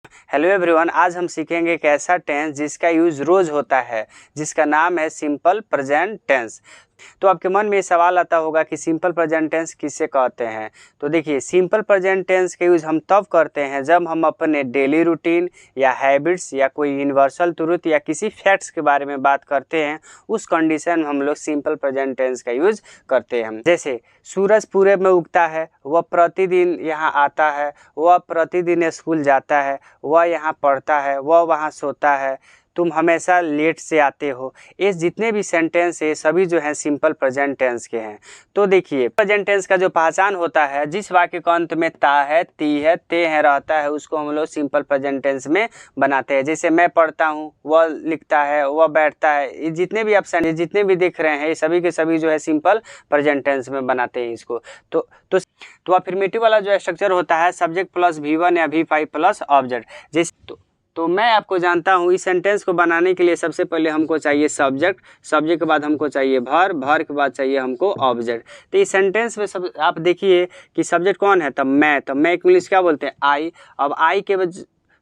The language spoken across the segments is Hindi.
हेलो एवरीवन, आज हम सीखेंगे एक ऐसा टेंस जिसका यूज रोज होता है, जिसका नाम है सिंपल प्रेजेंट टेंस। तो आपके मन में ये सवाल आता होगा कि सिंपल प्रेजेंट टेंस किसे कहते हैं। तो देखिए, सिंपल प्रेजेंट टेंस का यूज हम तब करते हैं जब हम अपने डेली रूटीन या हैबिट्स या कोई यूनिवर्सल ट्रुथ या किसी फैक्ट्स के बारे में बात करते हैं। उस कंडीशन में हम लोग सिंपल प्रेजेंट टेंस का यूज करते हैं। जैसे सूरज पूरब में उगता है, वह प्रतिदिन यहाँ आता है, वह प्रतिदिन स्कूल जाता है, वह यहाँ पढ़ता है, वह वहाँ सोता है, तुम हमेशा लेट से आते हो। ये जितने भी सेंटेंस है सभी जो है सिंपल प्रेजेंट टेंस के हैं। तो देखिए, प्रेजेंट टेंस का जो पहचान होता है, जिस वाक्य का अंत में ता है, ती है, ते है रहता है, उसको हम लोग सिंपल प्रेजेंट टेंस में बनाते हैं। जैसे मैं पढ़ता हूँ, वह लिखता है, वह बैठता है, ये जितने भी ऑप्शन है, जितने भी दिख रहे हैं, ये सभी के सभी जो है सिंपल प्रेजेंट टेंस में बनाते हैं इसको। तो अफर्मेटिव वाला जो स्ट्रक्चर होता है सब्जेक्ट प्लस V1 या V5 प्लस ऑब्जेक्ट। जैसे तो मैं आपको जानता हूँ, इस सेंटेंस को बनाने के लिए सबसे पहले हमको चाहिए सब्जेक्ट, सब्जेक्ट के बाद हमको चाहिए वर्ब, वर्ब के बाद चाहिए हमको ऑब्जेक्ट। तो इस सेंटेंस में सब आप देखिए कि सब्जेक्ट कौन है, तो मैं इंग्लिश क्या बोलते हैं, आई। अब आई के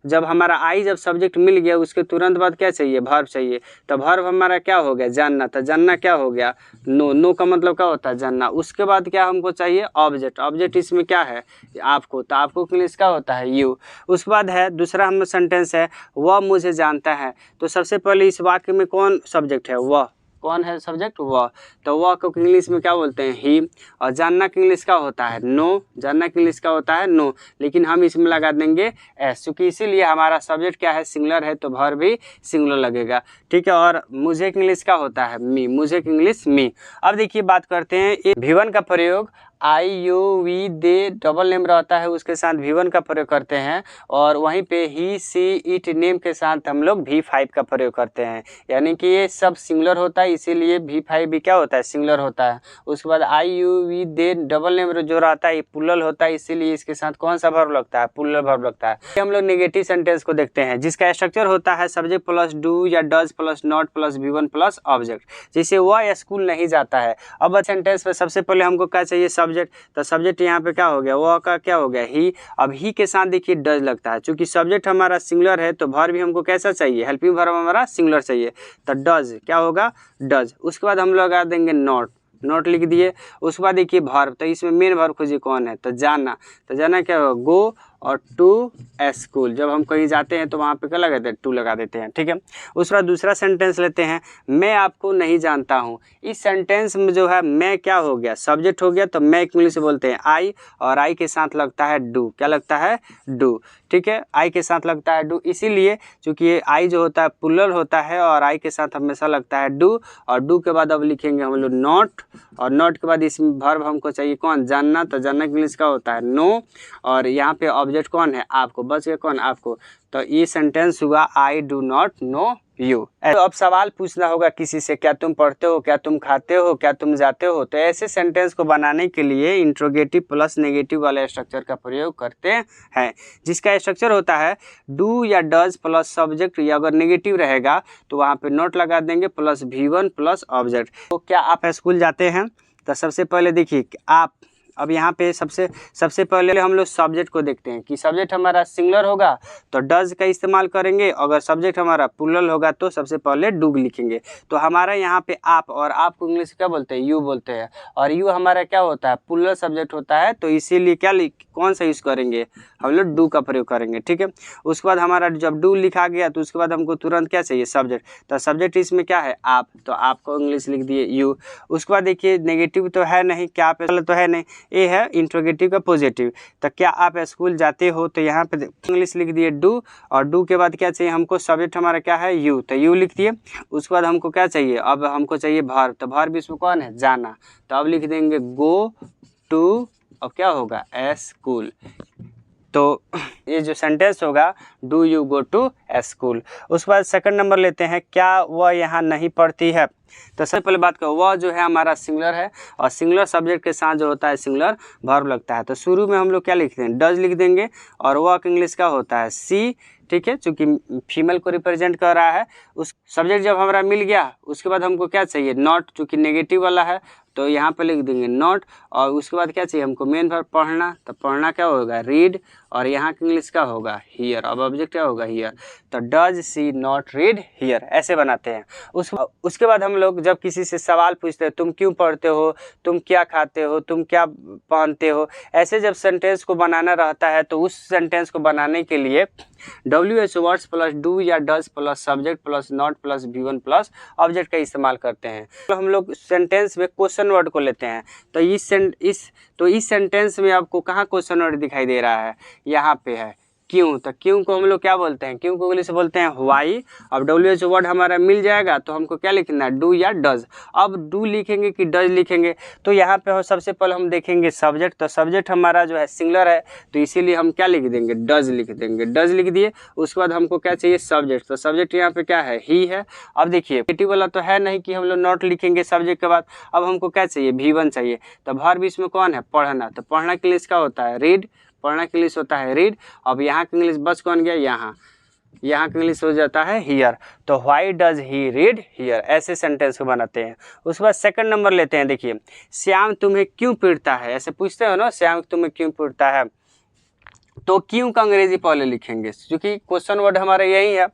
जब हमारा आई जब सब्जेक्ट मिल गया, उसके तुरंत बाद क्या चाहिए, वर्ब चाहिए। तो वर्ब हमारा क्या हो गया, जानना। तो जानना क्या हो गया, नो। नो का मतलब क्या होता है, जानना। उसके बाद क्या हमको चाहिए, ऑब्जेक्ट। ऑब्जेक्ट इसमें क्या है, आपको। तो आपको इंग्लिश क्या होता है, यू। उसके बाद है दूसरा हम सेंटेंस है, वह मुझे जानता है। तो सबसे पहले इस वाक्य में कौन सब्जेक्ट है, वह। कौन है सब्जेक्ट, वह। तो वह को इंग्लिश में क्या बोलते हैं, ही। और जानना की इंग्लिश क्या होता है, नो। जानना की इंग्लिश क्या होता है, नो। लेकिन हम इसमें लगा देंगे एस, क्योंकि इसीलिए हमारा सब्जेक्ट क्या है, सिंगुलर है, तो वर्ब भी सिंगुलर लगेगा। ठीक है। और मुझे की इंग्लिश क्या होता है, मी। मुझे की इंग्लिश मी। अब देखिए, बात करते हैं V1 का प्रयोग। I you we they double name रहता है, उसके साथ V1 का प्रयोग करते हैं। और वहीं पे ही सी इट नेम के साथ हम लोग V5 का प्रयोग करते हैं। यानी कि ये सब सिंगुलर होता है, इसीलिए V5 भी क्या होता है, सिंगुलर होता है। उसके बाद I you we they double name जो रहता है ये प्लूरल होता है, इसीलिए इसके साथ कौन सा वर्ब लगता है, प्लूरल वर्ब लगता है। हम लोग नेगेटिव सेंटेंस को देखते हैं, जिसका स्ट्रक्चर होता है सब्जेक्ट प्लस डू या does plus not plus V1 plus object. जैसे वह स्कूल नहीं जाता है। अब सेंटेंस में सबसे पहले हमको क्या चाहिए, सब्जेक्ट। तो सब्जेक्ट यहाँ पे क्या हो गया, वह का क्या हो गया, ही। अब ही के साथ देखिए डज लगता है, क्योंकि सब्जेक्ट हमारा सिंगुलर है, तो वर्ब भी हमको कैसा चाहिए, हेल्पिंग वर्ब हमारा सिंगुलर चाहिए। तो डज क्या होगा, डज। उसके बाद हम लोग लगा देंगे नॉट, नॉट लिख दिए। उसके बाद देखिए वर्ब, तो इसमें मेन वर्ब खोजिए कौन है, तो जाना। तो जाना क्या होगा, गो और टू स्कूल। जब हम कहीं जाते हैं तो वहाँ पे क्या लगाते हैं, टू लगा देते हैं। ठीक है। उसके बाद दूसरा सेंटेंस लेते हैं, मैं आपको नहीं जानता हूँ। इस सेंटेंस में जो है मैं क्या हो गया, सब्जेक्ट हो गया। तो मैं इंग्लिश से बोलते हैं आई, और आई के साथ लगता है डू। क्या लगता है, डू। ठीक है। आई के साथ लगता है डू, इसीलिए चूंकि ये आई जो होता है प्लूरल होता है, और आई के साथ हमेशा लगता है डू। और डू के बाद अब लिखेंगे हम लोग नॉट, और नॉट के बाद इसमें वर्ब हमको चाहिए कौन, जानना। तो जानना इंग्लिश का होता है नो। और यहाँ पे ऑब्जेक्ट कौन है, आपको। बच गया कौन, आपको। तो ये सेंटेंस हुआ I do not know you. तो अब सवाल पूछना होगा किसी से, क्या तुम पढ़ते हो, क्या तुम खाते हो, क्या तुम जाते हो। तो ऐसे सेंटेंस को बनाने के लिए इंट्रोगेटिव प्लस नेगेटिव वाले स्ट्रक्चर का प्रयोग करते हैं, जिसका स्ट्रक्चर होता है डू या डज प्लस सब्जेक्ट, या अगर नेगेटिव रहेगा तो वहाँ पे नोट लगा देंगे प्लस V1 प्लस ऑब्जेक्ट। तो क्या आप स्कूल जाते हैं। तो सबसे पहले देखिए आप, अब यहाँ पे सबसे पहले हम लोग सब्जेक्ट को देखते हैं कि सब्जेक्ट हमारा सिंगुलर होगा तो डज का इस्तेमाल करेंगे, अगर सब्जेक्ट हमारा प्लूरल होगा तो सबसे पहले डू लिखेंगे। तो हमारा यहाँ पे आप, और आप को इंग्लिश क्या बोलते हैं, यू बोलते हैं। और यू हमारा क्या होता है, प्लूरल सब्जेक्ट होता है, तो इसीलिए क्या कौन सा यूज़ करेंगे, हम लोग डू का प्रयोग करेंगे। ठीक है। उसके बाद हमारा जब डू लिखा गया तो उसके बाद हमको तुरंत क्या चाहिए, सब्जेक्ट। तो सब्जेक्ट इसमें क्या है, आप। तो आपको इंग्लिश लिख दिए यू। उसके बाद देखिए नेगेटिव तो है नहीं, क्या पे तो है नहीं, ये है इंट्रोगेटिव का पॉजिटिव। तो क्या आप स्कूल जाते हो, तो यहाँ पे इंग्लिश लिख दिए डू। और डू के बाद क्या चाहिए हमको, सब्जेक्ट हमारा क्या है, यू। तो यू लिख दिए। उसके बाद हमको क्या चाहिए, अब हमको चाहिए वर्ब। तो वर्ब इसमें कौन है, जाना। तो अब लिख देंगे गो टू, अब क्या होगा, स्कूल। तो ये जो सेंटेंस होगा, do you go to school. उसके बाद सेकंड नंबर लेते हैं, क्या वह यहाँ नहीं पढ़ती है। तो सबसे पहले बात करो, वह जो है हमारा सिंगुलर है, और सिंगुलर सब्जेक्ट के साथ जो होता है सिंगुलर वर्ब लगता है। तो शुरू में हम लोग क्या लिखते हैं, डज लिख देंगे। और वह इंग्लिश का होता है सी। ठीक है। चूँकि फीमेल को रिप्रेजेंट कर रहा है। उस सब्जेक्ट जब हमारा मिल गया, उसके बाद हमको क्या चाहिए, नॉट, चूँकि नेगेटिव वाला है तो यहाँ पे लिख देंगे नॉट। और उसके बाद क्या चाहिए हमको, मेन वर्ब पढ़ना। तो पढ़ना क्या होगा, रीड। और यहाँ का इंग्लिश क्या होगा हियर। अब ऑब्जेक्ट क्या होगा हियर, तो does she not read here, ऐसे बनाते हैं। उसके बाद हम लोग जब किसी से सवाल पूछते हैं, तुम क्यों पढ़ते हो, तुम क्या खाते हो, तुम क्या पहनते हो, ऐसे जब सेंटेंस को बनाना रहता है तो उस सेंटेंस को बनाने के लिए WH वर्ड्स प्लस डू या does plus subject plus not plus V1 plus object का इस्तेमाल करते हैं। तो हम लोग सेंटेंस में क्वेश्चन वर्ड को लेते हैं, तो इस सेंटेंस में आपको कहाँ क्वेश्चन वर्ड दिखाई दे रहा है, यहाँ पे है क्यों। तो क्यों को हम लोग क्या बोलते हैं, क्यों को इंग्लिश से बोलते हैं व्हाई। अब WH वर्ड हमारा मिल जाएगा तो हमको क्या लिखना है, डू या डज। अब डू लिखेंगे कि डज लिखेंगे, तो यहाँ पे सबसे पहले हम देखेंगे सब्जेक्ट, तो सब्जेक्ट हमारा जो है सिंगुलर है, तो इसीलिए हम क्या लिख देंगे, डज लिख देंगे। डज लिख दिए, उसके बाद हमको क्या चाहिए, सब्जेक्ट। तो सब्जेक्ट यहाँ पे क्या है, ही है। अब देखिए नेगेटिव वाला तो है नहीं कि हम लोग नॉट लिखेंगे सब्जेक्ट के बाद। अब हमको क्या चाहिए, V1 चाहिए। तो वर्ब इसमें कौन है, पढ़ना। तो पढ़ना के लिए क्या होता है, रीड। पढ़ना के इंग्लिश होता है रीड। अब यहाँ का इंग्लिश बस कौन गया, यहाँ का इंग्लिश हो जाता है हियर। तो why does he read here, ऐसे सेंटेंस को बनाते हैं। उसके बाद सेकंड नंबर लेते हैं। देखिए श्याम तुम्हें क्यों पीटता है, ऐसे पूछते हो ना, श्याम तुम्हें क्यों पीटता है, तो क्यों का अंग्रेजी पहले लिखेंगे, क्योंकि क्वेश्चन वर्ड हमारा यही है।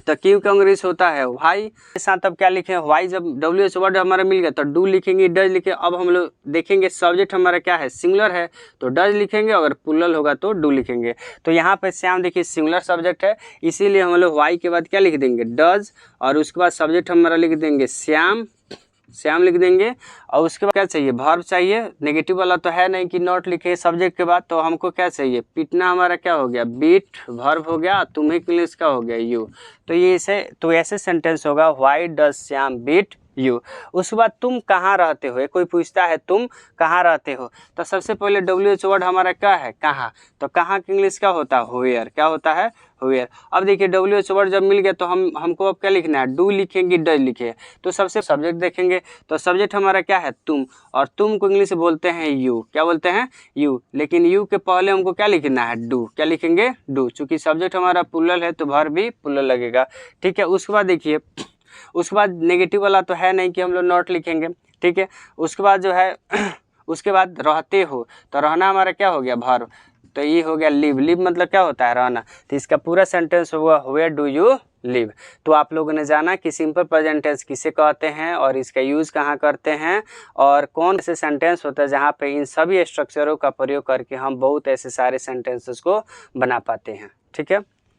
तो क्यों का अंग्रेजी होता है व्हाई के साथ। अब क्या लिखें, व्हाई। जब WH वर्ड हमारा मिल गया तो डू लिखेंगे, डज लिखे। अब हम लोग देखेंगे सब्जेक्ट हमारा क्या है, सिंगुलर है, तो डज लिखेंगे, अगर प्लूरल होगा तो डू लिखेंगे। तो यहाँ पे श्याम देखिए सिंगुलर सब्जेक्ट है, इसीलिए हम लोग व्हाई के बाद क्या लिख देंगे, डज, और उसके बाद सब्जेक्ट हमारा लिख देंगे श्याम लिख देंगे। और उसके बाद क्या चाहिए, वर्ब चाहिए। नेगेटिव वाला तो है नहीं कि नॉट लिखे सब्जेक्ट के बाद, तो हमको क्या चाहिए, पीटना हमारा क्या हो गया, बीट, वर्ब हो गया। तुम्हें के लिए इसका हो गया यू। तो ये ऐसे सेंटेंस होगा, why does Shyam beat you. उसके बाद तुम कहाँ रहते हो, कोई पूछता है तुम कहाँ रहते हो, तो सबसे पहले WH वर्ड हमारा क्या है, कहाँ। तो कहाँ की इंग्लिश क्या होता है, व्हेयर। क्या होता है, व्हेयर। अब देखिए WH वर्ड जब मिल गया तो हमको अब क्या लिखना है, डू लिखेंगे, डज लिखे। तो सबसे सब्जेक्ट देखेंगे, तो सब्जेक्ट हमारा क्या है, तुम, और तुम को इंग्लिश बोलते हैं यू। क्या बोलते हैं, यू। लेकिन यू के पहले हमको क्या लिखना है, डू। क्या लिखेंगे, डू। चूंकि सब्जेक्ट हमारा प्लूरल है तो वर्ब भी प्लूरल लगेगा, ठीक है। उसके बाद देखिए, उसके बाद नेगेटिव वाला तो है नहीं कि हम लोग नॉट लिखेंगे, ठीक है। उसके बाद जो है उसके बाद रहते हो, तो रहना हमारा क्या हो गया, वर्ब। तो ये हो गया लिव। लिव मतलब क्या होता है, रहना। तो इसका पूरा सेंटेंस होगा वेयर डू यू लिव। तो आप लोगों ने जाना कि सिंपल प्रेजेंट टेंस किसे कहते हैं और इसका यूज़ कहाँ करते हैं, और कौन से सेंटेंस होता है जहाँ पे इन सभी स्ट्रक्चरों का प्रयोग करके हम बहुत ऐसे सारे सेंटेंसेस को बना पाते हैं, ठीक है।